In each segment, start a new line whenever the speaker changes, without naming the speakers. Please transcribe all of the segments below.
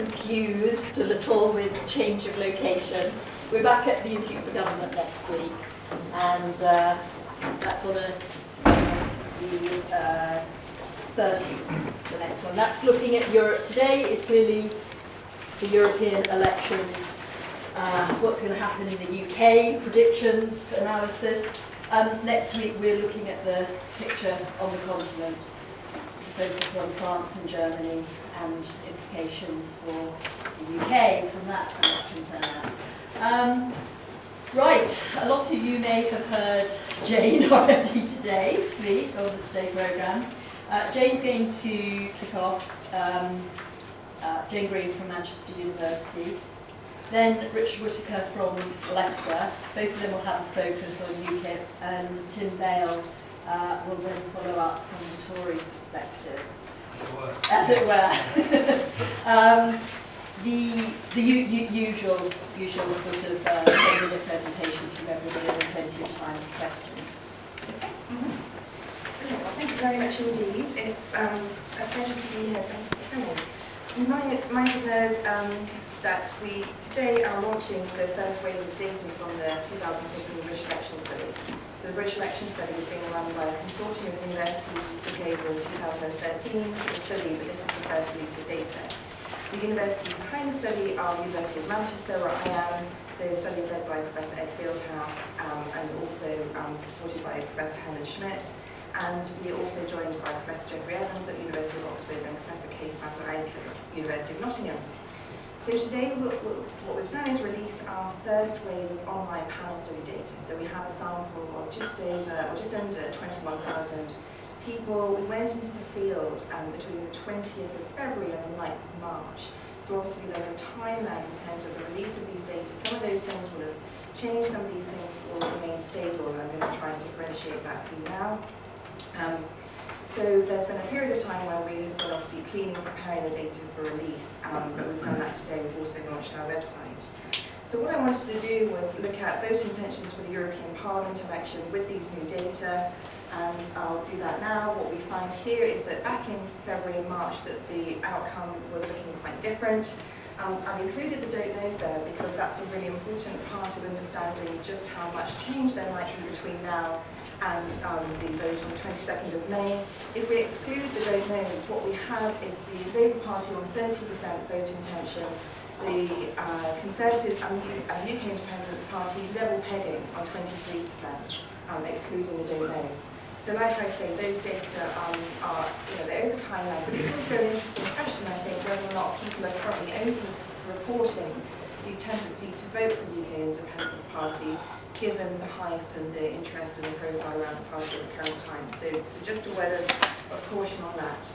confused a little with change of location. We're back at the Institute for Government next week, and that's on the 13th, the next one. That's looking at Europe. Today is clearly the European elections, what's going to happen in the UK, predictions, analysis. Next week we're looking at the picture on the continent, the focus on France and Germany and implications for the UK from that election turnout. Right, a lot of you may have heard Jane already today speak on the Today programme. Jane's going to kick off, Jane Green from Manchester University. Then Richard Whitaker from Leicester. Both of them will have a focus on UKIP, and Tim Bale will then follow up from the Tory perspective. As it were. The usual sort of 10-minute presentations from everybody, and plenty of time for questions.
Okay, well, thank you very much indeed. It's a pleasure to be here. Thank you for coming. You might have heard that we today are launching the first wave of data from the 2015 British Election Study. So the British Election Study is being run by a consortium of universities who took over in 2013 for the study, but this is the first release of data. The universities behind the study are the University of Manchester, where I am. The study is led by Professor Ed Fieldhouse and also supported by Professor Helen Schmidt. And we are also joined by Professor Geoffrey Evans at the University of Oxford and Professor Kees van der Eyck at the University of Nottingham. So today what we've done is release our first wave of online panel study data. So we have a sample of just under 21,000 people. We went into the field between the 20th of February and the 9th of March. So obviously there's a time lag in terms of the release of these data. Some of those things will have changed, some of these things will remain stable, and I'm going to try and differentiate that for you now. So there's been a period of time where we've been obviously cleaning and preparing the data for release, but we've done that today. We've also launched our website. So what I wanted to do was look at vote intentions for the European Parliament election with these new data, and I'll do that now. What we find here is that back in February and March that the outcome was looking quite different. I've included the don't knows there because that's a really important part of understanding just how much change there might be between now and the vote on the 22nd of May. If we exclude the don't knows, what we have is the Labour Party on 30% vote intention, the Conservatives and the UK Independence Party level pegging on 23%, excluding the don't knows. So like I say, those data are, there is a time lag, but it's also an interesting question, I think, whether or not people are currently only reporting the tendency to vote for the UK Independence Party, given the hype and the interest and the profile around the party at the current time. So just a word of caution on that.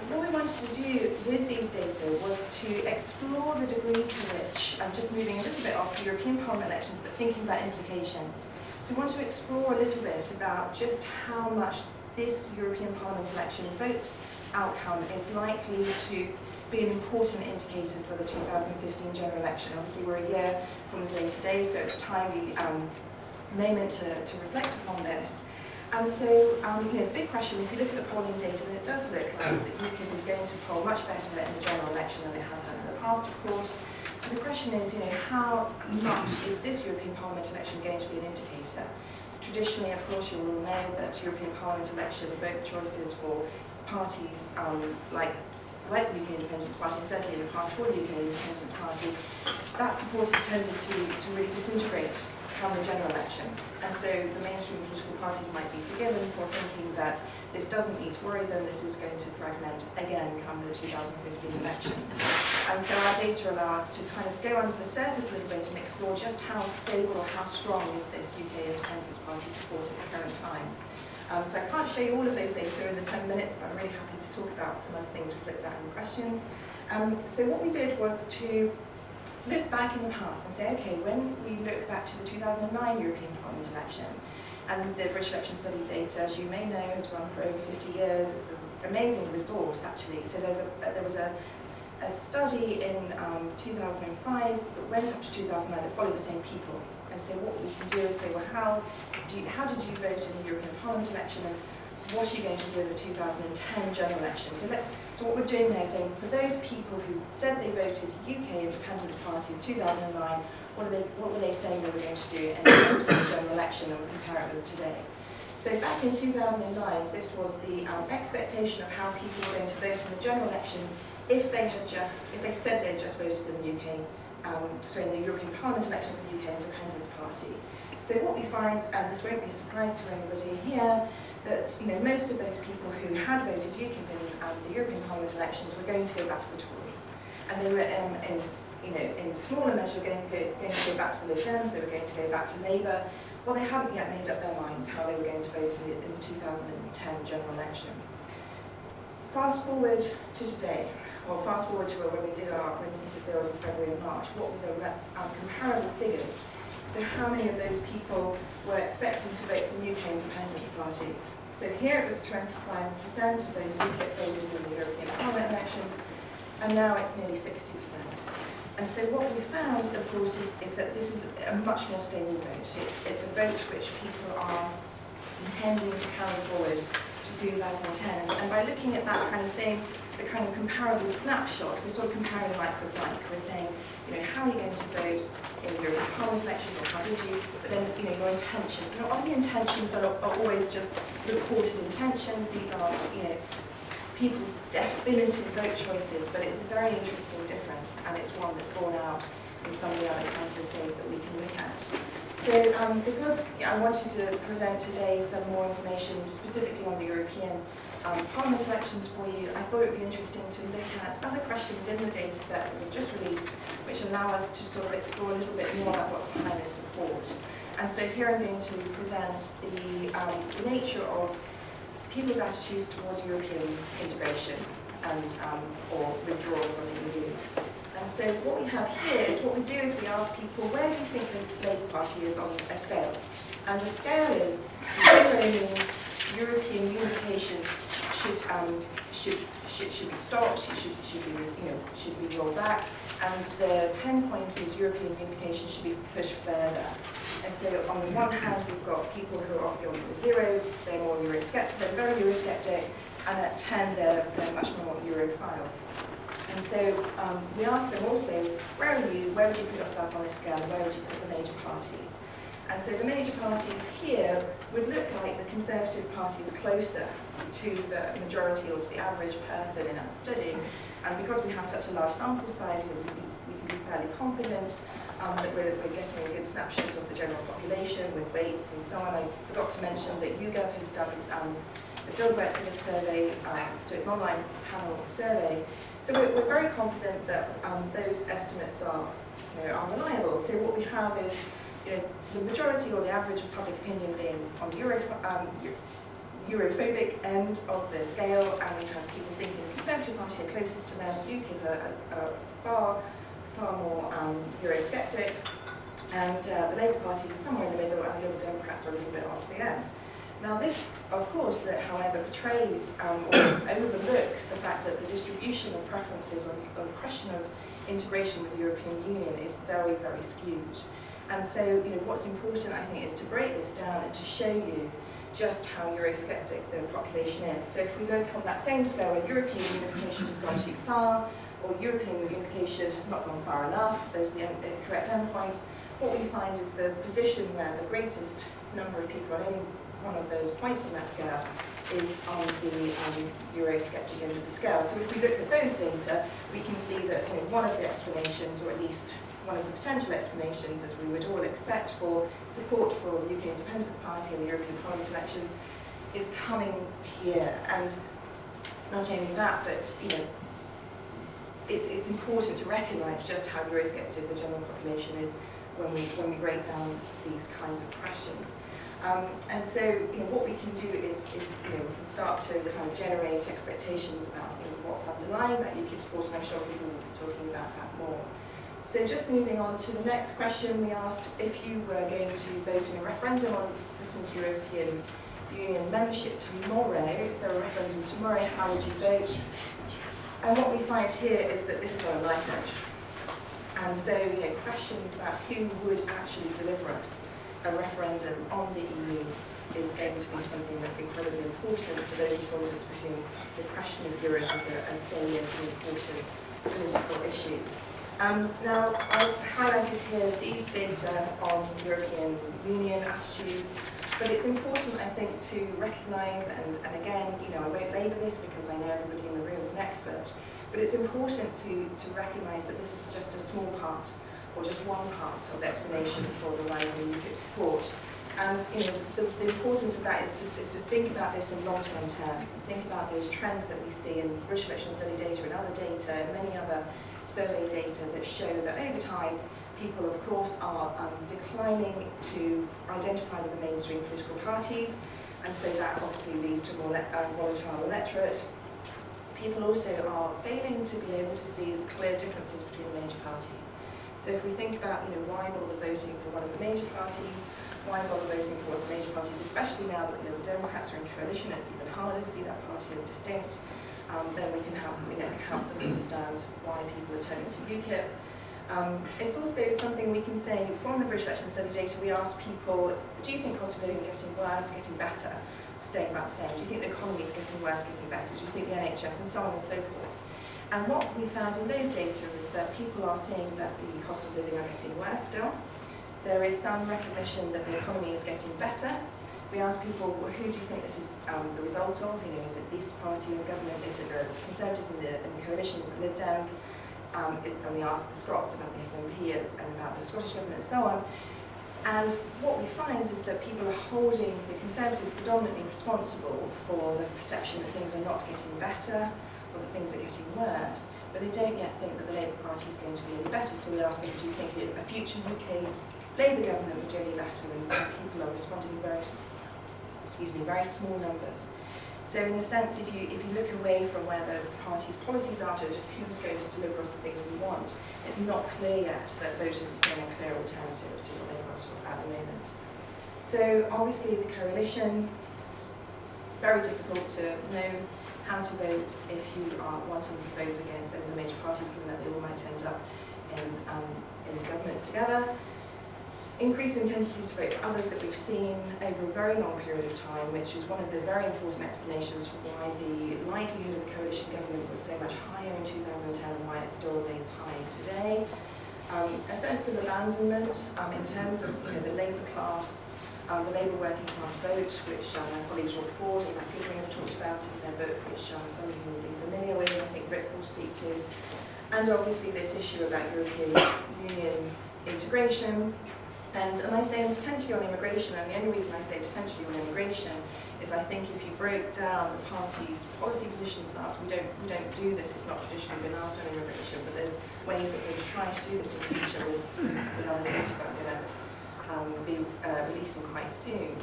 What we wanted to do with these data was to explore the degree to which, just moving a little bit off the European Parliament elections, but thinking about implications. So we want to explore a little bit about just how much this European Parliament election vote outcome is likely to be an important indicator for the 2015 general election. Obviously we're a year from the day today, so it's a timely moment to reflect upon this. And so, the big question, if you look at the polling data, then it does look like that UKIP is going to poll much better in the general election than it has done in the past, of course. So the question is, how much is this European Parliament election going to be an indicator? Traditionally, of course, you will know that European Parliament election vote choices for parties like the UK Independence Party, certainly in the past for the UK Independence Party, that support has tended to really disintegrate come the general election. And so the mainstream political parties might be forgiven for thinking that this doesn't need to worry them, this is going to fragment again come the 2015 election. And so our data allow us to kind of go under the surface a little bit and explore just how stable or how strong is this UK Independence Party support at the current time. So I can't show you all of those data in the 10 minutes, but I'm really happy to talk about some of the things we've looked at in the questions. So what we did was to look back in the past and say, okay, when we look back to the 2009 European Parliament election, and the British Election Study data, as you may know, has run for over 50 years. It's an amazing resource, actually. So there was a study in 2005 that went up to 2009 that followed the same people. And so what we can do is say, well, how did you vote in the European Parliament election, and what are you going to do in the 2010 general election? So what we're doing there is saying, for those people who said they voted UK Independence Party in 2009, what were they saying they were going to do in the general election, and we'll compare it with today. So back in 2009, this was the expectation of how people were going to vote in the general election if they said they had just voted in the UK, in the European Parliament election for the UK Independence Party. So what we find, and this won't be a surprise to anybody here, that most of those people who had voted UKIP in the European Parliament elections were going to go back to the Tories, and they were in smaller measure going to go back to the Lib Dems, they were going to go back to Labour. Well, they hadn't yet made up their minds how they were going to vote in the 2010 general election. Fast forward to today, or fast forward to when we went into the field in February and March, what were the comparable figures? So how many of those people were expecting to vote for the UK Independence Party? So here it was 25% of those UKIP voters in the European Parliament elections, and now it's nearly 60%. And so what we found, of course, is that this is a much more stable vote. It's a vote which people are intending to carry forward to 2010. And by looking at that saying the kind of comparable snapshot, we're sort of comparing like with like. We're saying, how are you going to vote in the European Parliament elections, or how did you? But then, your intentions. And obviously intentions are always just reported intentions. These aren't, people's definitive vote choices, but it's a very interesting difference, and it's one that's borne out in some of the other kinds of things that we can look at. So because I wanted to present today some more information specifically on the European Parliament elections for you, I thought it would be interesting to look at other questions in the data set that we've just released, which allow us to sort of explore a little bit more about what's behind this support. And so here I'm going to present the nature of people's attitudes towards European integration and or withdrawal from the EU. And so what we have here is, what we do is we ask people, where do you think the Labour Party is on a scale? And the scale is 0 means European unification should be stopped, should be rolled back, and the 10 points is European unification should be pushed further. And so on the one hand, we've got people who are obviously on the 0, they're more Eurosceptic, they're very Eurosceptic, and at 10 they're much more Europhile. And so we asked them also, where would you put yourself on this scale, and where would you put the major parties? And so the major parties here would look like the Conservative Party is closer to the majority or to the average person in our study. And because we have such a large sample size, we can be fairly confident that we're getting a good snapshot of the general population with weights and so on. I forgot to mention that YouGov has done the fieldwork for this survey, so it's an online panel survey. So we're very confident that those estimates are reliable. So what we have is the majority or the average of public opinion being on the Europhobic end of the scale, and we have people thinking the Conservative Party are closest to them, UKIP are far more Eurosceptic, and the Labour Party is somewhere in the middle, and the Liberal Democrats are a little bit off the end. Now this, of course, however, betrays or overlooks the fact that the distribution of preferences on the question of integration with the European Union is very, very skewed. And so, what's important, I think, is to break this down and to show you just how Eurosceptic the population is. So if we look on that same scale where European unification has gone too far, or European unification has not gone far enough, those are the correct endpoints, what we find is the position where the greatest number of people on any one of those points on that scale is on the Eurosceptic end of the scale. So if we look at those data, we can see that one of the explanations, or at least one of the potential explanations, as we would all expect, for support for the UK Independence Party in the European Parliament elections is coming here. And not only that, but it's important to recognise just how Eurosceptic the general population is when we break down these kinds of questions. And so, what we can do is we can start to kind of generate expectations about what's underlying that UKIP support, and I'm sure people will be talking about that more. So just moving on to the next question, we asked if you were going to vote in a referendum on Britain's European Union membership tomorrow, if there were a referendum tomorrow, how would you vote? And what we find here is that this is on a life note. And so, questions about who would actually deliver us a referendum on the EU is going to be something that's incredibly important for those respondents for whom the question of Europe is a salient and important political issue. Now, I've highlighted here these data on European Union attitudes, but it's important, I think, to recognise, and again, I won't labour this because I know everybody in the room is an expert, but it's important to recognise that this is just a small part, or just one part of the explanation for the rising UKIP support. And the importance of that is to think about this in long-term terms, and think about those trends that we see in British election study data and other data, and many other survey data that show that over time, people, of course, are declining to identify with the mainstream political parties, and so that obviously leads to a more volatile electorate. People also are failing to be able to see clear differences between the major parties. So if we think about, why bother voting for one of the major parties, why bother voting for one of the major parties, especially now that the Democrats are in coalition, it's even harder to see that party as distinct. Then we can help, helps us understand why people are turning to UKIP. It's also something we can say from the British election study data. We ask people, do you think cost of living is getting worse, getting better, staying about the same? Do you think the economy is getting worse, getting better? Do you think the NHS, and so on and so forth? And what we found in those data is that people are saying that the cost of living are getting worse still. There is some recognition that the economy is getting better. We ask people, well, who do you think this is the result of? Is it this party in government? Is it the Conservatives in the coalitions, the Lib Dems? And we ask the Scots about the SNP and about the Scottish government and so on. And what we find is that people are holding the Conservative predominantly responsible for the perception that things are not getting better, or that things are getting worse, but they don't yet think that the Labour Party is going to be any better. So we ask them, do you think a future UK Labour government would do any better? And people are responding in very small numbers. So in a sense, if you look away from where the party's policies are to just who's going to deliver us the things we want, it's not clear yet that voters are seeing a clear alternative to what they've got at the moment. So obviously the coalition, very difficult to know how to vote if you are wanting to vote against any of the major parties, given that they all might end up in government together. Increasing tendency to vote for others that we've seen over a very long period of time, which is one of the very important explanations for why the likelihood of a coalition government was so much higher in 2010 and why it still remains high today. A sense of abandonment in terms of the Labour class, the Labour working class vote, which my colleagues Rob Ford and Matt Goodwin have talked about in their book, which some of you will be familiar with, and I think Rick will speak to. And obviously this issue about European Union integration. And I say potentially on immigration, and the only reason I say potentially on immigration is I think if you break down the party's policy positions and ask, we don't do this, it's not traditionally been asked on immigration, but there's ways that we're trying to do this in the future with other data that I'm going to be releasing quite soon.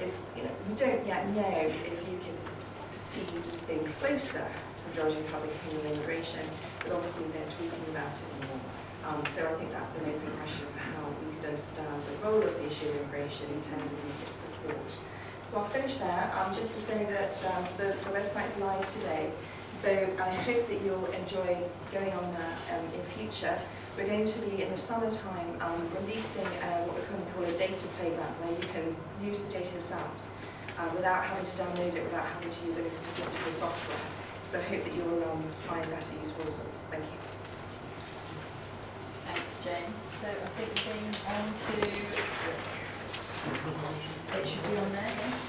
Is we don't yet know if UKIP is perceived as being closer to the majority of public opinion on immigration, but obviously they're talking about it more. So I think that's an open question of how we could understand the role of the issue of immigration in terms of UKIP support. So I'll finish there, just to say that the website's live today. So I hope that you'll enjoy going on that in future. We're going to be, in the summertime, releasing what we're going to call a data playground, where you can use the data yourselves without having to download it, without having to use any statistical software. So I hope that you'll find that a useful resource. Thank you.
Thanks, Jane. So I think we're going on to, it should be on there, yes?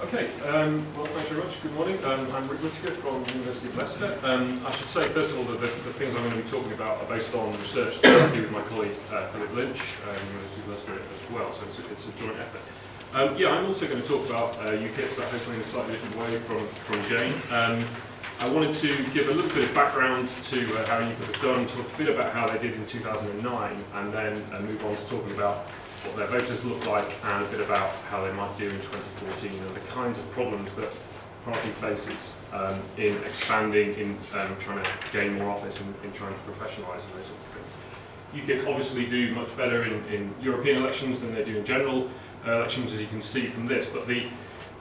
Okay, well, thanks very much. Good morning. I'm Rick Whitaker from the University of Leicester. I should say, first of all, that the things I'm going to be talking about are based on research that I do with my colleague Philip Lynch, University of Leicester as well, so it's a joint effort. Yeah, I'm also going to talk about UKIP, that hopefully in a slightly different way from Jane. I wanted to give a little bit of background to how UKIP have done, talk a bit about how they did in 2009, and then move on to talking about what their voters look like and a bit about how they might do in 2014 and the kinds of problems that party faces in expanding, in trying to gain more office, in trying to professionalise and those sorts of things. UKIP obviously do much better in European elections than they do in general elections, as you can see from this, but the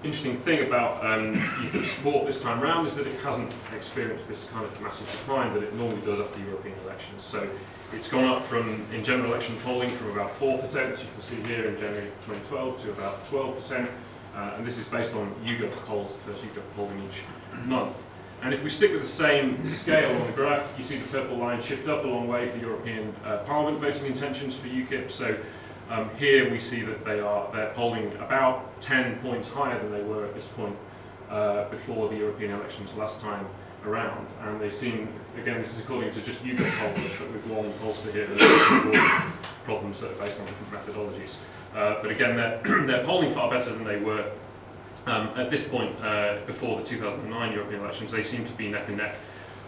interesting thing about UKIP support this time round is that it hasn't experienced this kind of massive decline that it normally does after European elections. So it's gone up from, in general election polling, from about 4%, as you can see here in January 2012, to about 12%, and this is based on YouGov polls, the first YouGov polling each month. And if we stick with the same scale on the graph, you see the purple line shift up a long way for European Parliament voting intentions for UKIP. So here we see that they're polling about 10 points higher than they were at this point before the European elections last time around. And they seem, again, this is according to just YouGov polls, but with one pollster here, there problems that are based on different methodologies. But again, they're polling far better than they were at this point before the 2009 European elections. They seem to be neck and neck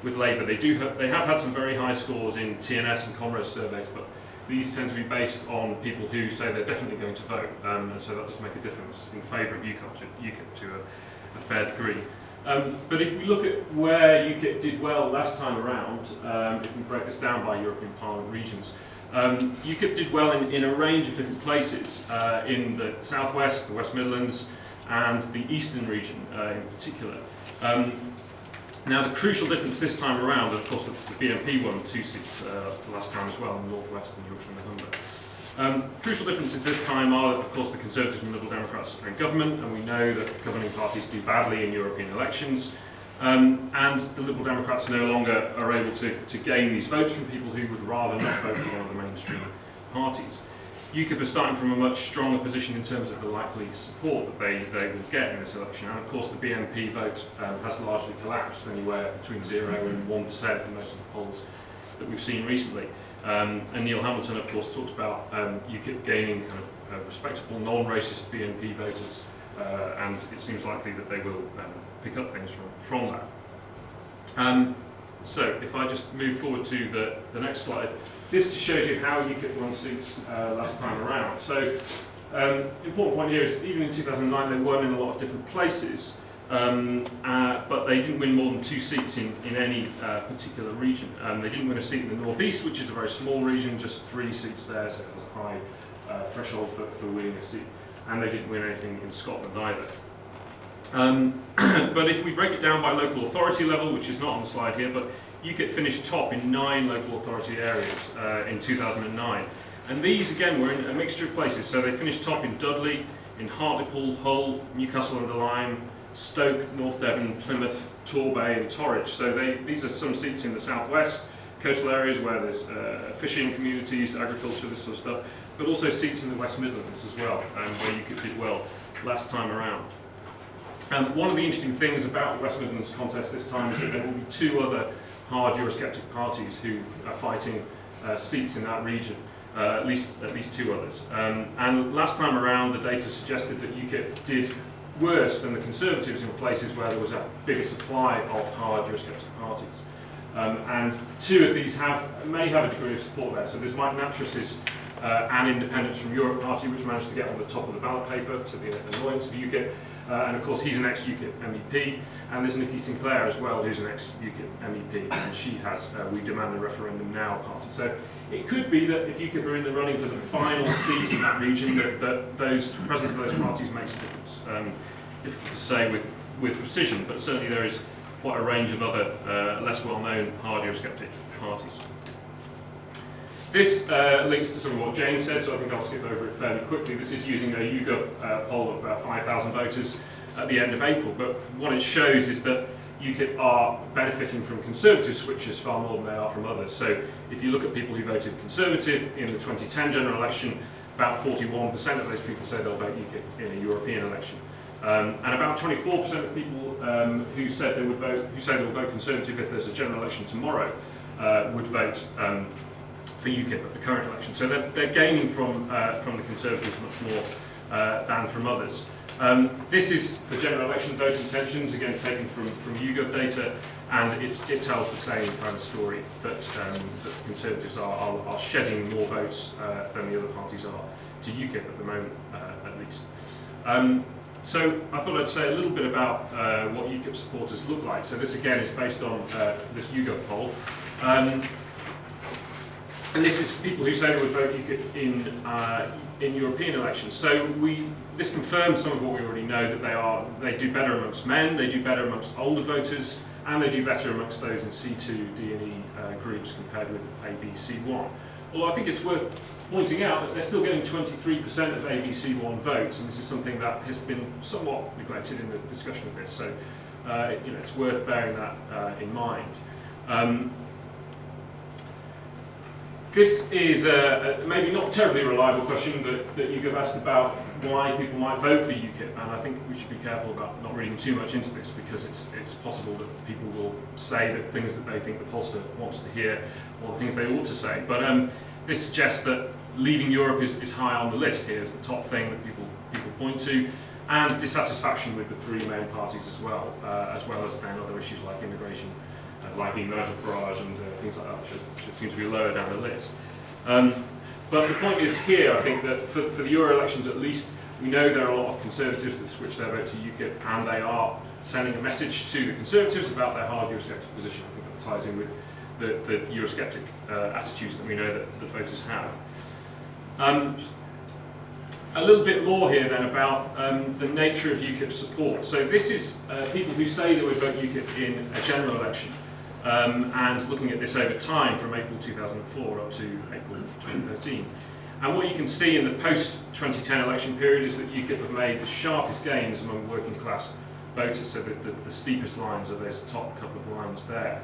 with Labour. They have had some very high scores in TNS and Comrade surveys, but these tend to be based on people who say they're definitely going to vote, and so that does make a difference in favour of UKIP to a fair degree. But if we look at where UKIP did well last time around, if we break this down by European Parliament regions, UKIP did well in a range of different places, in the southwest, the West Midlands, and the eastern region in particular. Now the crucial difference this time around, and of course the BNP won 2 seats the last time as well, in the North West and Yorkshire and Humber. Crucial differences this time are, of course, the Conservatives and Liberal Democrats are in government, and we know that governing parties do badly in European elections, and the Liberal Democrats no longer are able to gain these votes from people who would rather not vote for one of the mainstream parties. UKIP is starting from a much stronger position in terms of the likely support that they will get in this election, and of course the BNP vote has largely collapsed, anywhere between 0 and 1% in most of the polls that we've seen recently. And Neil Hamilton, of course, talked about UKIP gaining kind of respectable non-racist BNP voters, and it seems likely that they will pick up things from that. So if I just move forward to the next slide. This just shows you how UKIP won seats last time around. So, important point here is even in 2009 they won in a lot of different places, but they didn't win more than 2 seats in any particular region. They didn't win a seat in the North East, which is a very small region, just 3 seats there, so it was a high threshold for winning a seat. And they didn't win anything in Scotland either. But if we break it down by local authority level, which is not on the slide here, but UKIP finished top in 9 local authority areas in 2009. And these, again, were in a mixture of places. So they finished top in Dudley, in Hartlepool, Hull, Newcastle under Lyme, Stoke, North Devon, Plymouth, Torbay and Torwich. So these are some seats in the southwest, coastal areas where there's fishing communities, agriculture, this sort of stuff, but also seats in the West Midlands as well, where UKIP did well last time around. One of the interesting things about the West Midlands contest this time is that there will be 2 other hard Eurosceptic parties who are fighting seats in that region, at least 2 others. And last time around, the data suggested that UKIP did worse than the Conservatives in places where there was a bigger supply of hard Eurosceptic parties. And 2 of these may have a degree of support there. So there's Mike Nattrass's An Independence from Europe party, which managed to get on the top of the ballot paper to the annoyance of UKIP. And of course, he's an ex-UKIP MEP. And there's Nikki Sinclair as well, who's an ex-UKIP MEP. And she has We Demand a Referendum Now party. So it could be that if UKIP are in the running for the final seat in that region, that the presence of those parties makes a difference. Difficult to say with precision, but certainly there is quite a range of other less well-known hard Eurosceptic parties. This links to some of what James said, so I think I'll skip over it fairly quickly. This is using a YouGov poll of about 5,000 voters at the end of April, but what it shows is that UKIP are benefiting from Conservative switches far more than they are from others. So if you look at people who voted Conservative in the 2010 general election, about 41% of those people say they'll vote UKIP in a European election. And about 24% of people who said they will vote Conservative if there's a general election tomorrow would vote for UKIP at the current election. So they're gaining from the Conservatives much more than from others. This is the general election vote intentions, again taken from YouGov data, and it tells the same kind of story, that the Conservatives are shedding more votes than the other parties are to UKIP at the moment, at least. So I thought I'd say a little bit about what UKIP supporters look like. So this again is based on this YouGov poll. And this is people who say they would vote UKIP in European elections. So this confirms some of what we already know, that they do better amongst men, they do better amongst older voters, and they do better amongst those in C2, D and E groups compared with A, B, C1. Although I think it's worth pointing out that they're still getting 23% of A, B, C1 votes, and this is something that has been somewhat neglected in the discussion of this. So it's worth bearing that in mind. This is maybe not a terribly reliable question that you have asked about why people might vote for UKIP, and I think we should be careful about not reading too much into this, because it's possible that people will say the things that they think the pollster wants to hear, or the things they ought to say. But this suggests that leaving Europe is high on the list here as the top thing that people point to, and dissatisfaction with the three main parties as well as then other issues like immigration, like Nigel Farage and things like that, which seem to be lower down the list. But the point is here, I think, that for the Euro elections at least, we know there are a lot of Conservatives that switch their vote to UKIP, and they are sending a message to the Conservatives about their hard Eurosceptic position. I think that ties in with the Eurosceptic attitudes that we know that the voters have. A little bit more here then about the nature of UKIP's support. So this is people who say they would vote UKIP in a general election, and looking at this over time from April 2004 up to April 2013. And what you can see in the post-2010 election period is that UKIP have made the sharpest gains among working class voters, so the steepest lines are those top couple of lines there.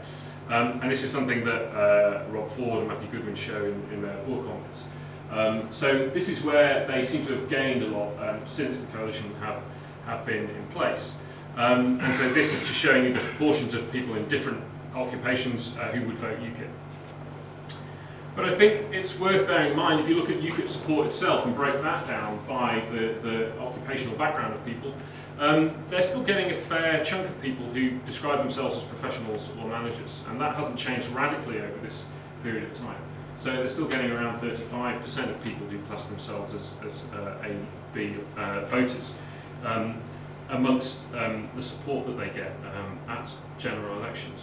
And this is something that Rob Ford and Matthew Goodwin show in their book on this. So this is where they seem to have gained a lot since the coalition have been in place. And so this is just showing you the proportions of people in different occupations who would vote UKIP. But I think it's worth bearing in mind, if you look at UKIP support itself and break that down by the occupational background of people, they're still getting a fair chunk of people who describe themselves as professionals or managers, and that hasn't changed radically over this period of time. So they're still getting around 35% of people who class themselves as A, B voters, amongst the support that they get at general elections.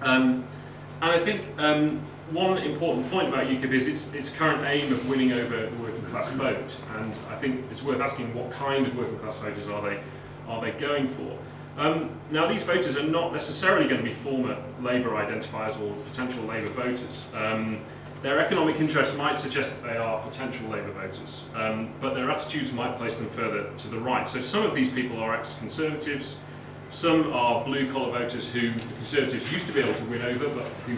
And I think one important point about UKIP is its current aim of winning over the working class vote, and I think it's worth asking what kind of working class voters are they going for. Now these voters are not necessarily going to be former Labour identifiers or potential Labour voters. Their economic interest might suggest that they are potential Labour voters, but their attitudes might place them further to the right. So some of these people are ex-Conservatives, some are blue-collar voters who the Conservatives used to be able to win over, but who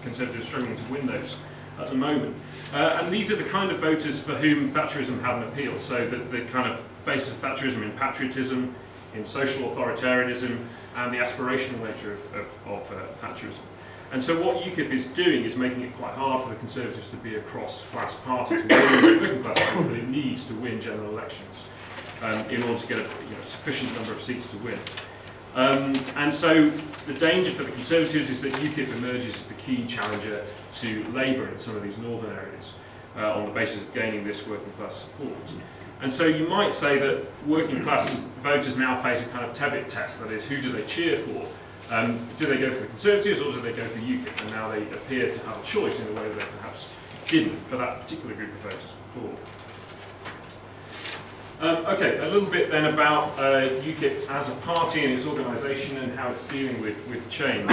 Conservatives struggling to win those at the moment. And these are the kind of voters for whom Thatcherism had an appeal. So the kind of basis of Thatcherism in patriotism, in social authoritarianism, and the aspirational nature of Thatcherism. And so what UKIP is doing is making it quite hard for the Conservatives to be a cross-class party, to win working class votes that it needs to win general elections in order to get a sufficient number of seats to win. And so the danger for the Conservatives is that UKIP emerges as the key challenger to Labour in some of these northern areas on the basis of gaining this working class support. And so you might say that working class voters now face a kind of Tebbit test, that is, who do they cheer for? Do they go for the Conservatives or do they go for UKIP? And now they appear to have a choice in a way that they perhaps didn't for that particular group of voters before. Okay, a little bit then about UKIP as a party and its organisation and how it's dealing with change.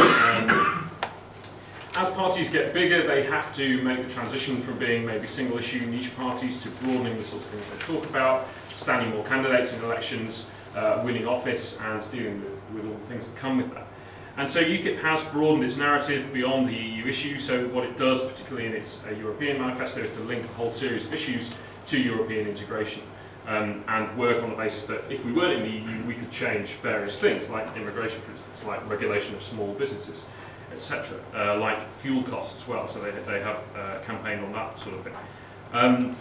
As parties get bigger, they have to make the transition from being maybe single-issue niche parties to broadening the sorts of things they talk about, standing more candidates in elections, winning office, and dealing with all the things that come with that. And so UKIP has broadened its narrative beyond the EU issue, so what it does, particularly in its European manifesto, is to link a whole series of issues to European integration. And work on the basis that if we weren't in the EU, we could change various things, like immigration, for instance, like regulation of small businesses, etc., like fuel costs as well, so they have a campaign on that sort of thing.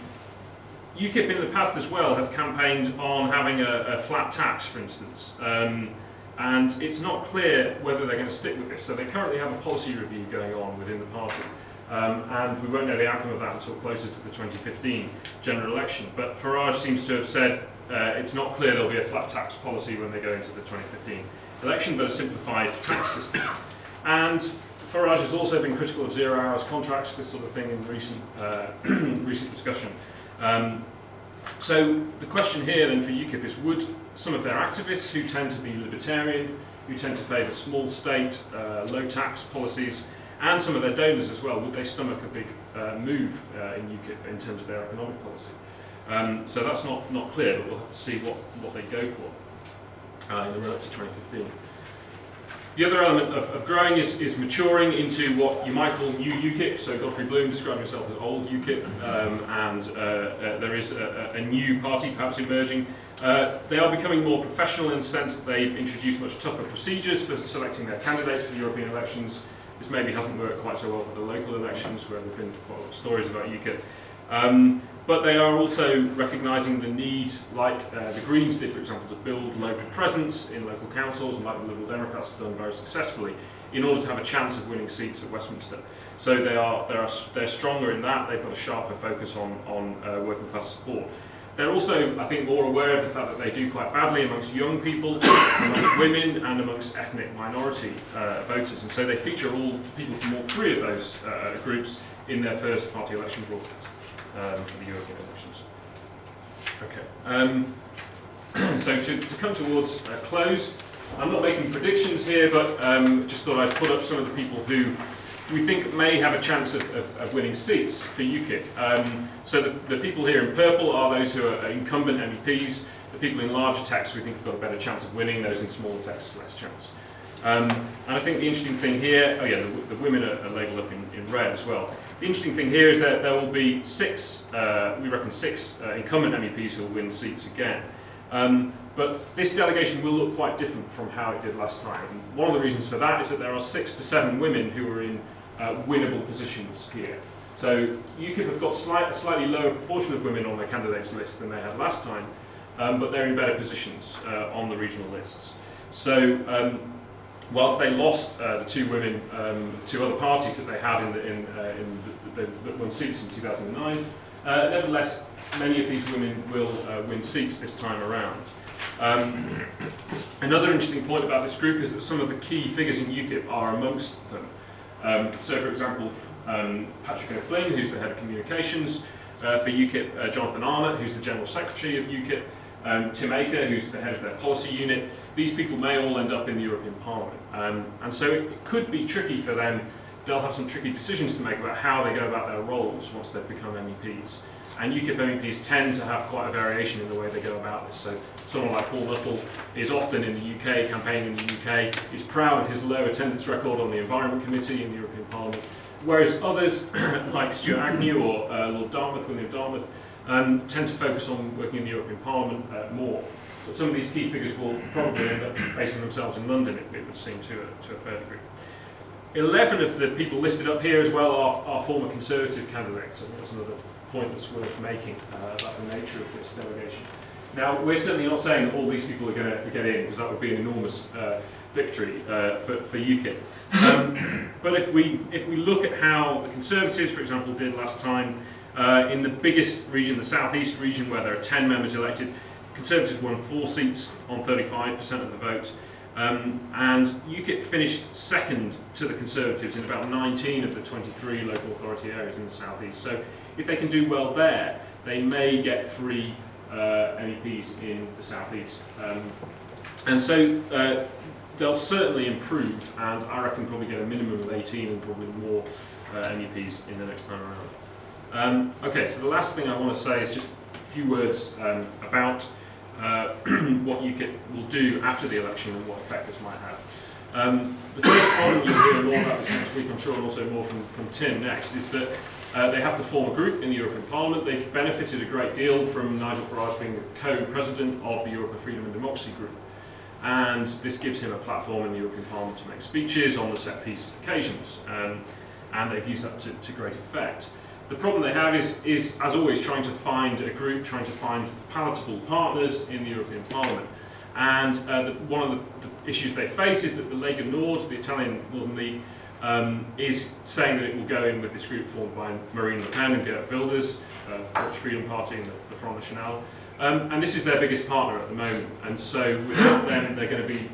UKIP in the past as well have campaigned on having a flat tax, for instance, and it's not clear whether they're going to stick with this. So they currently have a policy review going on within the party, and we won't know the outcome of that until closer to the 2015 general election. But Farage seems to have said it's not clear there'll be a flat tax policy when they go into the 2015 election, but a simplified tax system. And Farage has also been critical of zero-hours contracts, this sort of thing, in recent recent discussion. So the question here then for UKIP is, would some of their activists who tend to be libertarian, who tend to favour small state, low tax policies, and some of their donors as well, would they stomach a big move in UKIP in terms of their economic policy? So that's not clear, but we'll have to see what they go for in the run up to 2015. The other element of growing is maturing into what you might call new UKIP. So Godfrey Bloom described himself as old UKIP, and there is a new party perhaps emerging. They are becoming more professional in the sense that they've introduced much tougher procedures for selecting their candidates for the European elections. This maybe hasn't worked quite so well for the local elections, where there have been quite a lot of stories about UKIP. But they are also recognising the need, like the Greens did, for example, to build local presence in local councils, and like the Liberal Democrats have done very successfully, in order to have a chance of winning seats at Westminster. So they're stronger in that. They've got a sharper focus on working class support. They're also, I think, more aware of the fact that they do quite badly amongst young people, amongst women, and amongst ethnic minority voters. And so they feature all people from all three of those groups in their first party election broadcast for the European elections. Okay. So to come towards a close, I'm not making predictions here, but just thought I'd put up some of the people who we think may have a chance of winning seats for UKIP. So the people here in purple are those who are incumbent MEPs. The people in larger text we think have got a better chance of winning. Those in smaller text, less chance. And I think the interesting thing here, the women are labelled up in red as well. The interesting thing here is that there will be six incumbent MEPs who will win seats again. But this delegation will look quite different from how it did last time. And one of the reasons for that is that there are 6 to 7 women who are in winnable positions here. So UKIP have got a slightly lower proportion of women on their candidates list than they had last time, but they're in better positions on the regional lists. So whilst they lost the 2 women to other parties that they had that won seats in 2009, nevertheless, many of these women will win seats this time around. Another interesting point about this group is that some of the key figures in UKIP are amongst them. So, for example, Patrick O'Flynn, who's the head of communications for UKIP, Jonathan Arnott, who's the general secretary of UKIP, Tim Aker, who's the head of their policy unit. These people may all end up in the European Parliament, and so it could be tricky for them. They'll have some tricky decisions to make about how they go about their roles once they've become MEPs. And UKIP MEPs tend to have quite a variation in the way they go about this. So someone like Paul Nuttall is often in the UK, campaigning in the UK, is proud of his low attendance record on the Environment Committee in the European Parliament, whereas others, like Stuart Agnew or Lord Dartmouth, William Dartmouth, tend to focus on working in the European Parliament more. But some of these key figures will probably end up basing themselves in London, it would seem, to a fair degree. 11 of the people listed up here as well are former Conservative candidates. I think that's another point that's worth making about the nature of this delegation. Now, we're certainly not saying that all these people are going to get in, because that would be an enormous victory for UKIP. But if we look at how the Conservatives, for example, did last time, in the biggest region, the South East region, where there are 10 members elected, Conservatives won 4 seats on 35% of the vote. And UKIP finished second to the Conservatives in about 19 of the 23 local authority areas in the South East. So if they can do well there, they may get 3 MEPs in the South East. And so they'll certainly improve, and I reckon probably get a minimum of 18 and probably more MEPs in the next time around. Okay, so the last thing I want to say is just a few words about what UKIP will do after the election and what effect this might have. The first problem you'll hear more about this next week, I'm sure, and also more from Tim next, is that they have to form a group in the European Parliament. They've benefited a great deal from Nigel Farage being the co-president of the Europe of Freedom and Democracy group. And this gives him a platform in the European Parliament to make speeches on the set-piece occasions. And they've used that to great effect. The problem they have is, as always, trying to find a group, trying to find palatable partners in the European Parliament. And one of the issues they face is that the Lega Nord, the Italian Northern League, is saying that it will go in with this group formed by Marine Le Pen and Geert Wilders, the Dutch Freedom Party and the Front National. And this is their biggest partner at the moment, and so without them they're going to be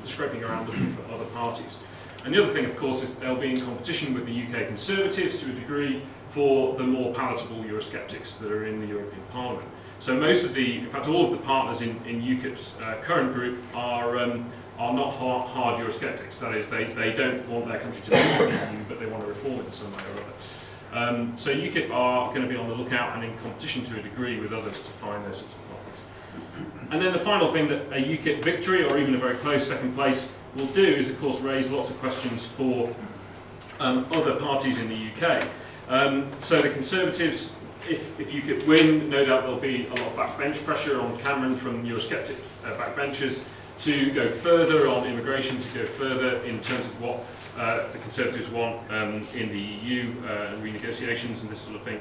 scraping around looking for other parties. And the other thing, of course, is they'll be in competition with the UK Conservatives to a degree for the more palatable Eurosceptics that are in the European Parliament. So most of the, in fact all of the partners in UKIP's current group are not hard Eurosceptics. That is, they don't want their country to leave the EU, but they want to reform it in some way or other. So UKIP are going to be on the lookout and in competition to a degree with others to find those sorts of parties. And then the final thing that a UKIP victory, or even a very close second place, will do is, of course, raise lots of questions for other parties in the UK. So the Conservatives, if UKIP win, no doubt there'll be a lot of backbench pressure on Cameron from Eurosceptic backbenchers to go further on immigration, to go further in terms of what the Conservatives want in the EU and renegotiations and this sort of thing.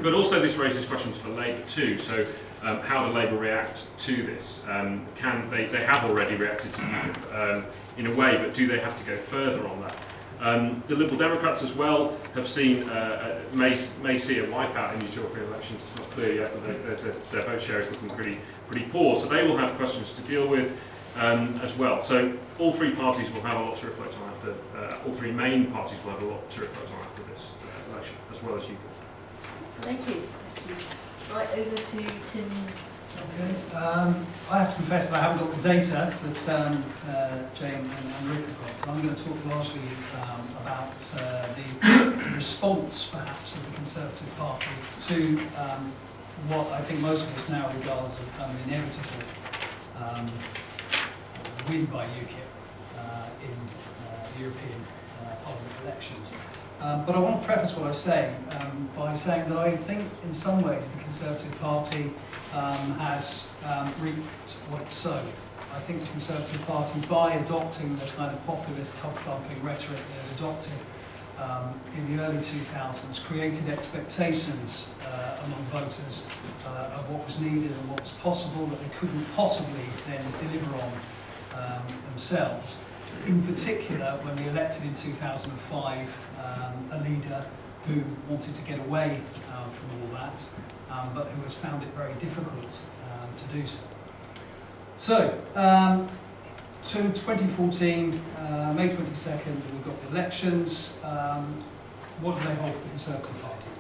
But also this raises questions for Labour too. So how do Labour react to this? They have already reacted to UKIP in a way, but do they have to go further on that? The Liberal Democrats as well have seen, may see a wipeout in these European elections. It's not clear yet, but their vote share is looking pretty poor. So they will have questions to deal with as well. So all three parties will have a lot to reflect on after, all three main parties will have a lot to reflect on after this election, as well as UKIP.
Thank you. Thank you. Right, over to Tim.
Okay. I have to confess that I haven't got the data that Jane and Rick have got. I'm going to talk largely about the response, perhaps, of the Conservative Party to what I think most of us now regard as an inevitable win by UKIP in the European Parliament elections. But I want to preface what I say by saying that I think in some ways the Conservative Party has reaped what it sowed. I think the Conservative Party, by adopting the kind of populist, tub-thumping rhetoric they adopted in the early 2000s, created expectations among voters of what was needed and what was possible that they couldn't possibly then deliver on themselves. In particular, when we elected in 2005 a leader who wanted to get away from all that, but who has found it very difficult to do so. So, in 2014, May 22nd, we've got the elections. What do they hold for the Conservative Party?